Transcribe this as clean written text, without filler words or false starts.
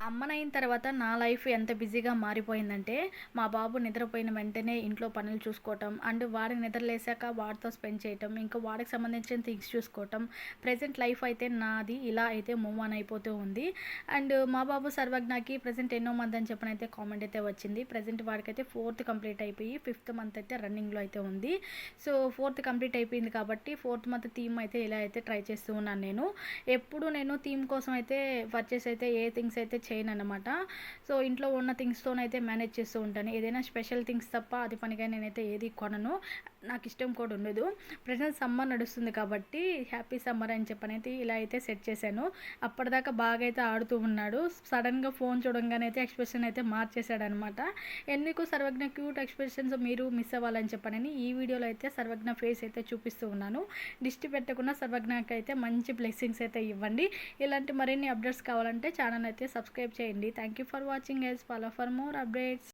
అమ్మనయిన తర్వాత నా లైఫ్ ఎంత బిజీగా మారిపోయిందంటే, మా బాబు నిద్రపోయిన వెంటనే ఇంట్లో పనులు చూసుకోవటం, అండ్ వాడు నిద్రలేసాక వాడితో స్పెండ్ చేయటం, ఇంకా వాడికి సంబంధించిన థింగ్స్ చూసుకోవటం. ప్రెజెంట్ లైఫ్ అయితే నాది ఇలా అయితే మూవ్ ఆన్ అయిపోతూ ఉంది. అండ్ మా బాబు సర్వజ్ఞకి ప్రెజెంట్ ఎన్నో మంత్ అని చెప్పనైతే కామెంట్ అయితే వచ్చింది. ప్రెజెంట్ వాడికైతే 4th కంప్లీట్ అయిపోయి 5th మంత్ అయితే రన్నింగ్‌లో అయితే ఉంది. సో 4th కంప్లీట్ అయిపోయింది కాబట్టి 4th మంత్ థీమ్ అయితే ఇలా అయితే ట్రై చేస్తూ ఉన్నాను నేను. ఎప్పుడు నేను థీమ్ కోసం అయితే పర్చేస్ అయితే ఏ థింగ్స్ అయితే చేయనన్నమాట. సో ఇంట్లో ఉన్న థింగ్స్తోనైతే మేనేజ్ చేస్తూ ఉంటాను. ఏదైనా స్పెషల్ థింగ్స్ తప్ప అది పనిగా నేనైతే ఏది కొనను. నాకు ఇష్టం కూడా ఉండదు. ప్రెజెంట్ సమ్మర్ నడుస్తుంది కాబట్టి హ్యాపీ సమ్మర్ అని చెప్పనైతే ఇలా అయితే సెట్ చేశాను. అప్పటిదాకా బాగా అయితే ఆడుతూ ఉన్నాడు. సడన్గా ఫోన్ చూడంగానే అయితే ఎక్స్ప్రెషన్ అయితే మార్చేశాడనమాట. ఎందుకు సర్వజ్ఞ క్యూట్ ఎక్స్ప్రెషన్స్ మీరు మిస్ అవ్వాలని చెప్పనని ఈ వీడియోలో అయితే సర్వజ్ఞ ఫేస్ అయితే చూపిస్తూ ఉన్నాను. దిష్టి పెట్టకుండా సర్వజ్ఞకి అయితే మంచి బ్లెస్సింగ్స్ అయితే ఇవ్వండి. ఇలాంటి మరిన్ని అప్డేట్స్ కావాలంటే ఛానల్ అయితే సబ్స్క్రైబ్ చేయండి. Thank you for watching guys. Follow for more updates.